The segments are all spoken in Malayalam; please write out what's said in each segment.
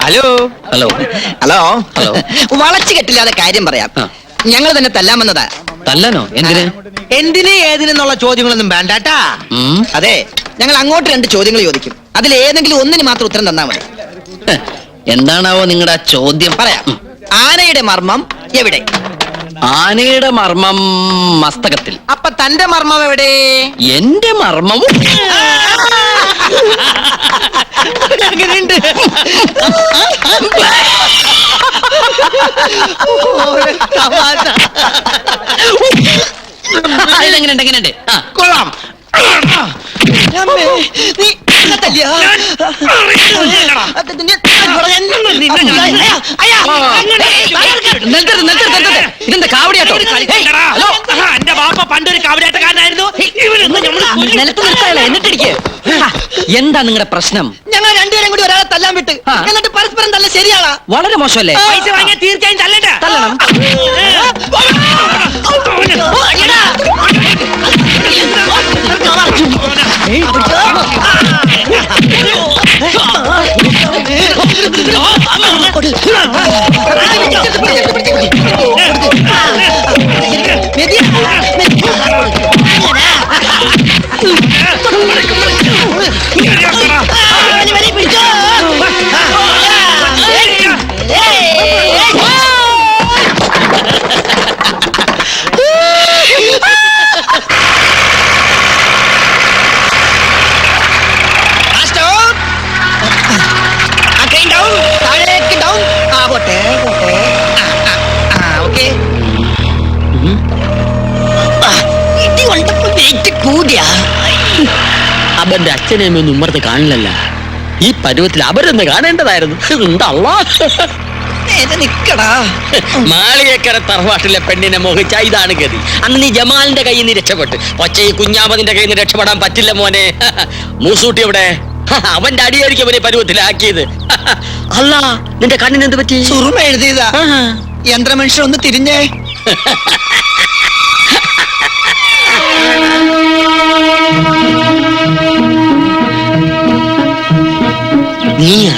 Hello hello hello hello. വളച്ചു കെട്ടില്ലാതെ കാര്യം പറയാം. ഞങ്ങൾ തന്നെ തല്ലാൻ വന്നതാ. തല്ലാനോ? എന്തിന്? എന്തിന് ഏതിനെന്നുള്ള ചോദ്യങ്ങളൊന്നും വേണ്ടാട്ടാ. അതെ, ഞങ്ങൾ അങ്ങോട്ട് 2 ചോദ്യങ്ങൾ ചോദിക്കും. അതിൽ ഏതെങ്കിലും ഒന്നിന് മാത്രം ഉത്തരം തന്നാ മതി. എന്താണാവോ നിങ്ങളുടെ ചോദ്യം? പറയാം. ആനയുടെ മർമ്മം എവിടെ? ആനയുടെ മർമ്മം മസ്തകത്തിൽ. അപ്പൊ തന്റെ മർമ്മം എവിടെ? എന്റെ മർമ്മം എങ്ങനെയുണ്ട്? ഇതെങ്ങനെയുണ്ട്? എങ്ങനെയുണ്ട്? കൊള്ളാം. നീ തല്ലിയോ? ഇതെന്താ കാവടിയാട്ടോ? എന്റെ ബാപ്പ പണ്ടൊരു കാവടിയാട്ടക്കാരനായിരുന്നു. നിലത്ത് നിർത്താനല്ല, എന്നിട്ടിരിക്കേ. എന്താ നിങ്ങളുടെ പ്രശ്നം? ഞങ്ങൾ 2 പേരും കൂടി ഒരാളെ തല്ലാൻ വിട്ട്, എന്നിട്ട് പരസ്പരം തല്ല ശരിയാളാ? വളരെ മോശമല്ലേ? പൈസ വാങ്ങിയാൽ തീർച്ചയായും തല്ലട്ടെ. തല്ലണം. അവന്റെ അച്ഛനെയും ഒന്നും ഉമ്മർത്ത് കാണില്ലല്ല. ഈ പരുവത്തിൽ അവരൊന്ന് കാണേണ്ടതായിരുന്നു. നിക്കടാ. മാളിയേക്കര തറവാട്ടിലെ പെണ്ണിനെ മോഹിച്ച ഇതാണ് ഗതി. അന്ന് നീ ജമാലിന്റെ കയ്യിൽ നിന്ന് രക്ഷപ്പെട്ട്, പക്ഷേ ഈ കുഞ്ഞാമതിന്റെ കയ്യിൽ നിന്ന് രക്ഷപ്പെടാൻ പറ്റില്ല മോനെ. മൂസൂട്ടി എവിടെ? അവന്റെ അടിയായിരിക്കും അവനെ പരുവത്തിലാക്കിയത്. അല്ല, നിന്റെ കണ്ണിന് എന്ത് പറ്റി? സുറുമ എഴുതിയതാ. യന്ത്രമനുഷ്യൻ ഒന്ന് തിരിഞ്ഞേ. നീയാ?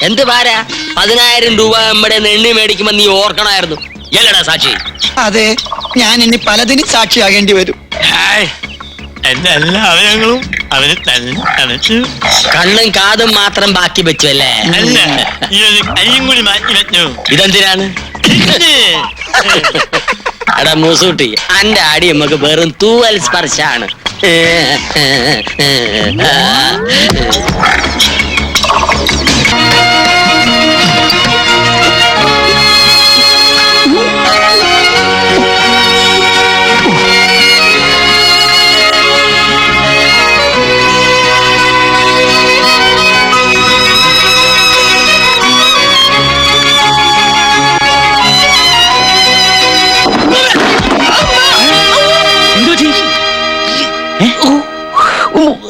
എന്ത് പാര? 10,000 രൂപ നമ്മുടെ എണ്ണി മേടിക്കുമ്പോ നീ ഓർക്കണമായിരുന്നു. എല്ലടാ സാക്ഷി? അതെ, ഞാൻ ഇനി പലതിനും സാക്ഷിയാകേണ്ടി വരും. എന്റെ എല്ലാ അവയവങ്ങളും അവന് തന്നെ അനച്ചു. കണ്ണും കാതും മാത്രം ബാക്കി വെച്ചു അല്ലേ? അല്ല, ഈ ഒരു കൈയും കൂടി മാറ്റി വെച്ചു. ഇതെന്തിനാണ്? എടാ മൂസൂട്ടി, അന്റെ അടി നമുക്ക് വെറും തൂവൽ സ്പർശാണ്.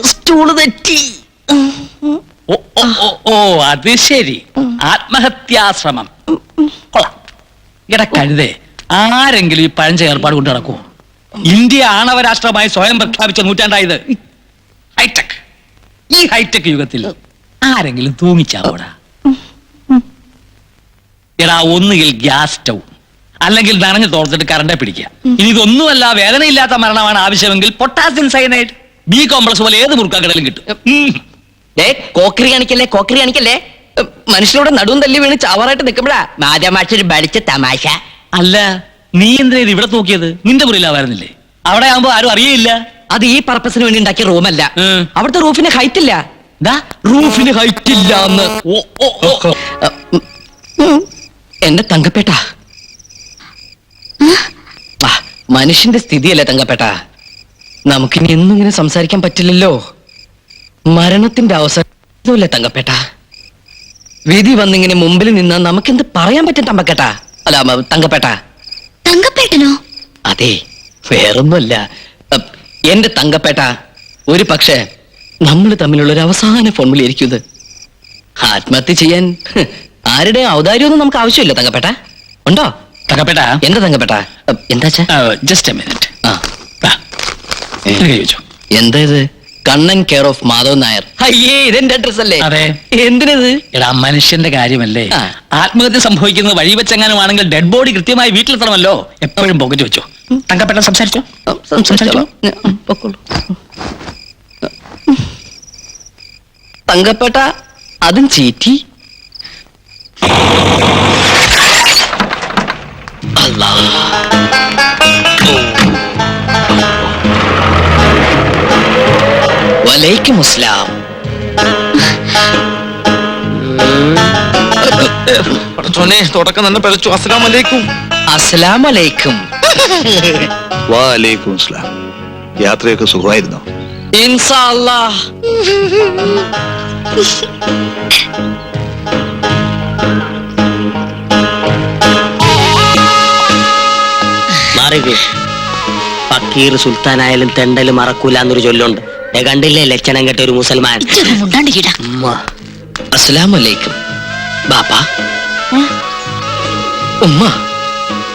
സ്റ്റൂള് തെറ്റി. ഓ അത് ശരി, ആത്മഹത്യാശ്രമം. കൊള്ളാം. ഇട കഴുതേ, ആരെങ്കിലും ഈ പഴഞ്ച ഏർപ്പാട് കൊണ്ട് നടക്കുമോ? ഇന്ത്യ ആണവരാഷ്ട്രമായി സ്വയം പ്രഖ്യാപിച്ച നൂറ്റാണ്ടായത്. ഹൈടെക്. ഈ ഹൈടെക് യുഗത്തിൽ ആരെങ്കിലും തൂങ്ങിച്ചാവൂടാ? എടാ, ഒന്നുകിൽ ഗ്യാസ് സ്റ്റൗ, അല്ലെങ്കിൽ നനഞ്ഞു തോർത്തിട്ട് കറണ്ടെ പിടിക്കുക. ഇനി ഇതൊന്നുമല്ല, വേദനയില്ലാത്ത മരണമാണ് ആവശ്യമെങ്കിൽ പൊട്ടാസ്യം സയനൈഡ് ബി കോംപ്ലക്സ് പോലെ ഏത് മുറുക്കാക്കടലും കിട്ടും. കോക്കറി കാണിക്കല്ലേ. മനുഷ്യനോട് നടുവും തല്ലി വീണ് ചാവാറായിട്ട് നിൽക്കുമ്പോഴാ മാതാമാഷൊരു ബടിച്ച തമാശ. അല്ല, നീ എന്തിനാ ഇത് ഇവിടെ നോക്കിയത്? നിന്റെ മുറിയിലാവായിരുന്നില്ലേ? അവിടെ ആവുമ്പോ ആരും അറിയില്ല. അത് ഈ പർപ്പസിന് വേണ്ടി ഉണ്ടാക്കിയ റൂമല്ല. അവിടുത്തെ റൂഫിന് ഹൈറ്റ് ഇല്ല. റൂഫിന് ഹൈറ്റ് ഇല്ലാന്ന്. എന്റെ തങ്കപ്പേട്ട, മനുഷ്യന്റെ സ്ഥിതിയല്ലേ തങ്കപ്പേട്ട. നമുക്കിനി എന്നും ഇങ്ങനെ സംസാരിക്കാൻ പറ്റില്ലല്ലോ. മരണത്തിന്റെ അവസരമില്ല തങ്കപ്പേട്ട. വിധി വന്നിങ്ങനെ മുമ്പിൽ നിന്ന് നമുക്കെന്ത് പറയാൻ പറ്റും തമ്പക്കേട്ട? അല്ല തങ്കപ്പേട്ട. തങ്കപ്പേട്ടനോ? അതെ, വേറൊന്നുമല്ല. എന്റെ തങ്കപ്പേട്ട, ഒരു പക്ഷേ നമ്മൾ തമ്മിലുള്ള ഒരു അവസാന ഫോൺ വിളിയായിരിക്കും ഇത്. ആത്മഹത്യ ചെയ്യാൻ ആരുടെ ഔദാര്യമൊന്നും നമുക്ക് ആവശ്യമില്ല തങ്കപ്പേട്ട. ഉണ്ടോ തങ്കപ്പേട്ട? എന്താ തങ്കപ്പേട്ട? എന്താ ജസ്റ്റ് എ മിനിറ്റ്. എന്താ ഇത്? Kannan care of Madhav Nair. അയ്യേ, ഇതെന്റെ അഡ്രസ് അല്ലേ? അതെ. എന്തിനത്? എടാ, മനുഷ്യന്റെ കാര്യമല്ലേ. ആ. ആത്മഹത്യ സംഭവിക്കുന്നത് വഴി വെച്ചെങ്ങാനുമാണെങ്കിൽ ഡെഡ് ബോഡി കൃത്യമായി വീട്ടിലെത്തണമല്ലോ. എപ്പോഴും പോക്കറ്റ് വെച്ചോ. തങ്കപ്പേട്ട സംസാരിച്ചോ. സംസാരിച്ചോ. പൊക്കോളൂ. തങ്കപ്പേട്ട, അതും ചീറ്റി. അല്ലാ. വലൈക്കും അസ്സലാം. തുടക്കം തന്നെ പരച്ചു. അസ്സലാമലൈക്കും. അസ്സലാമലൈക്കും. വാലൈക്കും അസ്സലാം. യാത്രയൊക്കെ സുഖമായിരുന്നോ? ഇൻഷാ അല്ലാഹ്. മാറിക്ക്. ഫക്കീർ സുൽത്താനായാലും തെണ്ടല് മറക്കൂല എന്നൊരു ചൊല്ലുണ്ട്. കണ്ടില്ലേ ലക്ഷണം കെട്ട ഒരു മുസൽമാൻ. അസ്സലാമലൈക്കും. ബാപ്പാ. ഉമ്മ.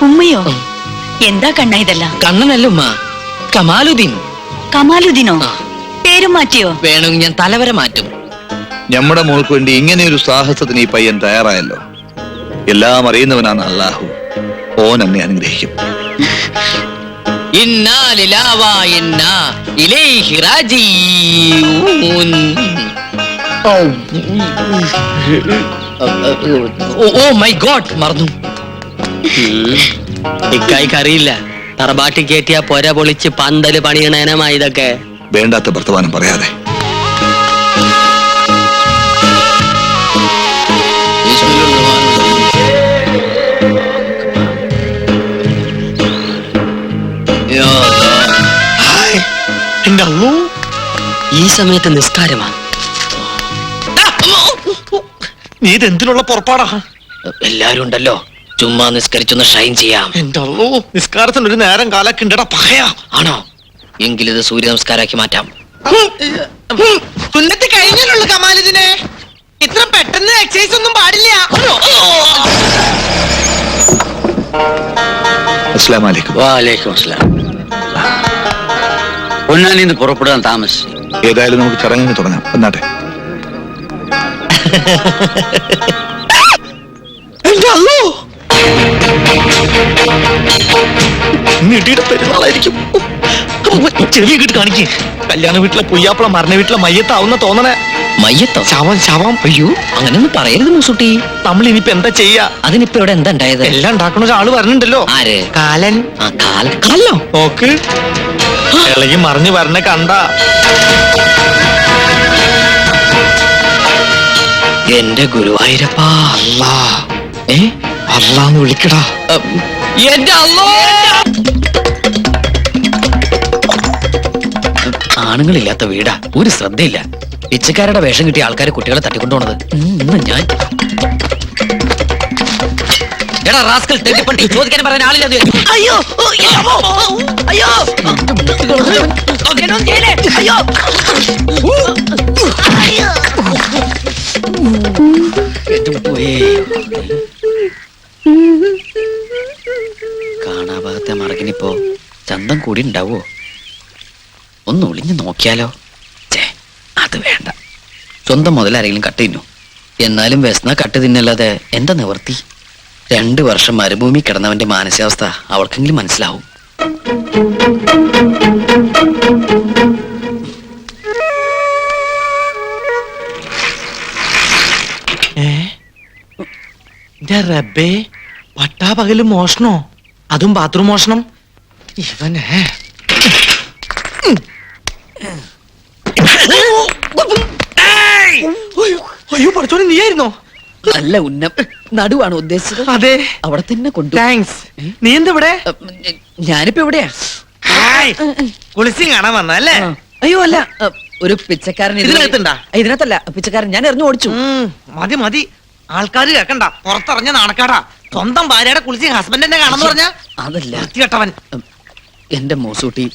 ഉമ്മയോ? എന്താ കണ്ണ ഇതെല്ലാം? കണ്ണനല്ല ഉമ്മ, കമാലുദ്ദീൻ. കമാലുദ്ദീനോ? ആ. പേരും മാറ്റിയോ? വേണമെങ്കിൽ ഞാൻ തലവരെ മാറ്റും. നമ്മുടെ മോൾക്ക് വേണ്ടി ഇങ്ങനെ ഒരു സാഹസത്തിന് ഈ പയ്യൻ തയ്യാറായല്ലോ. എല്ലാം അറിയുന്നവനാണ് അല്ലാഹു. ഓൻ എന്നെ അനുഗ്രഹിക്കും. ഇന്നാ ലില്ലാഹി വ ഇന്നാ ഇലൈഹി റാജിഊൻ. ഓ മൈ ഗോഡ്, മറന്നു. ഇക്കായിക്ക് അറിയില്ല. തറബാട്ടി കയറ്റിയ പൊര പൊളിച്ച് പന്തല് പണിയണേനമാ ഇതൊക്കെ. വേണ്ടാത്ത വർത്തമാനം പറയാതെ. എന്റെ അള്ളോ, ഈ സമയത്ത് നിസ്കാരമാ. നീ ഇതെന്തിനുള്ള പുറപ്പാടാ? എല്ലാരും ഉണ്ടല്ലോ, ചുമ്മാ നിസ്കരിച്ചൊന്ന് ഷൈൻ ചെയ്യാം. എന്റെ അള്ളോ, നിസ്കാരത്തിന് ഒരു നേരം കാലൊക്കെ ഉണ്ടടാ. പകയാ ആണോ? എങ്കിലിത് സൂര്യ നമസ്കാരാക്കി മാറ്റാം. സുന്നത്ത് കഴിഞ്ഞല്ലോ കമാലിതിനെ. ഇത്ര പെട്ടെന്ന് എക്സസൈസ് ഒന്നും പാടില്ല. അസ്സലാമലൈക്കും. വാലേക്കും അസ്സലാം. പൊന്നാനിന്ന് പുറപ്പെടാൻ താമസിച്ചു. ഏതായാലും നമുക്ക് ചടങ്ങിന് തുടങ്ങാം. എന്നാട്ടെ. എന്റെ അള്ളോ, നീട്ടിയുടെ പെരുന്നാളായിരിക്കും. ചെറിയ കിട്ട് കാണിക്കേ. കല്യാണ വീട്ടിലെ പുയ്യാപ്പള മരണ വീട്ടിലെ മയ്യത്താവുന്ന തോന്നണേ. മയ്യത്തോ? ശവം ശവം. അയ്യോ, അങ്ങനെയൊന്നും പറയരുത് മൂസുട്ടി. നമ്മൾ ഇനിയിപ്പോ എന്താ ചെയ്യാ? അതിനിപ്പോ ഇവിടെ എന്താ ഉണ്ടായത്? എല്ലാം ഉണ്ടാക്കുന്ന ഒരാള് വരണുണ്ടല്ലോ. ആര്? കാലൻ. ആ കാലോ? നോക്ക്, ഇളകി മറിഞ്ഞു വരണ കണ്ട. എന്റെ ഗുരുവായൂരപ്പാ. അല്ലാ, ഏ, അല്ലാന്ന് വിളിക്കടാ. എന്റെ അല്ലോ. ആണുങ്ങളില്ലാത്ത വീടാ, ഒരു ശ്രദ്ധയില്ല. പിച്ചക്കാരുടെ വേഷം കിട്ടിയ ആൾക്കാരെ കുട്ടികളെ തട്ടിക്കൊണ്ടുപോണത്. ഇന്ന് ഞാൻ എടാ റാസ്കൽ, തെണ്ടിപ്പണ്ടി, ചോദിക്കാൻ പറയാൻ ആളില്ല. അയ്യോ, അയ്യോ, കാണാഭാഗത്തെ മറകിനിപ്പോ ചന്തം കൂടി ഉണ്ടാവോ? ഒന്ന് ഒളിഞ്ഞു നോക്കിയാലോ? അത് വേണ്ട, സ്വന്തം മുതലാരെങ്കിലും കട്ട് തിന്നു. എന്നാലും വ്യസന കട്ട് തിന്നല്ലാതെ എന്താ നിവർത്തി? 2 വർഷം മരുഭൂമി കിടന്നവന്റെ മാനസികാവസ്ഥ അവൾക്കെങ്കിലും മനസ്സിലാവും. റബ്ബേ, പട്ടാ പകല് മോഷണോ? അതും ബാത്റൂം മോഷണം. ഇവനെ അയ്യോ പഠിച്ചോനെ, നീയായിരുന്നോ? നല്ല ഉന്നം നടുവാണ് ഉദ്ദേശിച്ചത്. അതെ, അവിടെ തന്നെ കൊണ്ടു. താങ്ക്സ്. നീ എന്താ ഇവിടെ? ഞാനിപ്പോ എവിടെയാ? കുളിസി കാണാൻ വന്നല്ലേ? അയ്യോ അല്ല, ഒരു പിച്ചക്കാരൻ ഇതിനകത്തുണ്ടാ? ഇതിനകത്തല്ല പിച്ചക്കാരൻ ഞാൻ എറിഞ്ഞു ഓടിച്ചു. മതി മതി, ആൾക്കാർ കേക്കണ്ട, പുറത്തിറങ്ങിയ നാണക്കാടാ. സ്വന്തം ഭാര്യയുടെ കുളിച്ച് ഹസ്ബൻഡിനെ കാണാന്ന് പറഞ്ഞ അതല്ല കേട്ടവൻ. എന്റെ മൂസൂട്ടി,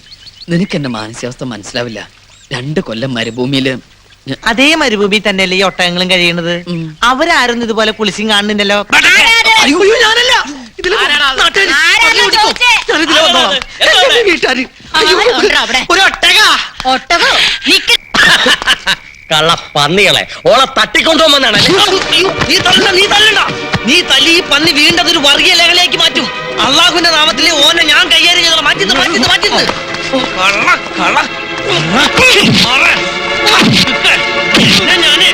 നിനക്ക് എന്റെ മാനസികാവസ്ഥ മനസ്സിലാവില്ല. 2 കൊല്ലം മരുഭൂമിയില് അതേ മരുഭൂമി തന്നെയല്ലേ ഈ ഒട്ടകങ്ങളും കഴിയണത്. അവരാരും ഇതുപോലെ കുളിച്ചും കാണുന്നില്ലല്ലോ. അയ്യോ, ഞാനല്ല. ഇതില് നാട്ടുകാര് പള്ളി ഓടിക്കോ. ഞാനിതില് വന്നോളാം. എന്റെ വീട്ടുകാര്. അയ്യോ, ഒരു ഒട്ടക. ഒട്ടകോ കള്ള പന്നികളെ ഓളെ തട്ടിക്കൊണ്ടുപോകുമെന്നാണ്. അയ്യോ, നീ തല്ലി ഈ പന്നി വീണ്ടത് ഒരു വർഗീയ ലഹളയാക്കി മാറ്റും. അള്ളാഹുവിന്റെ നാമത്തിലെ ഓനെ ഞാൻ കൈകാര്യം ചെയ്തോളാം. മാറ്റുന്നു. കള്ള കള്ള ഞാന്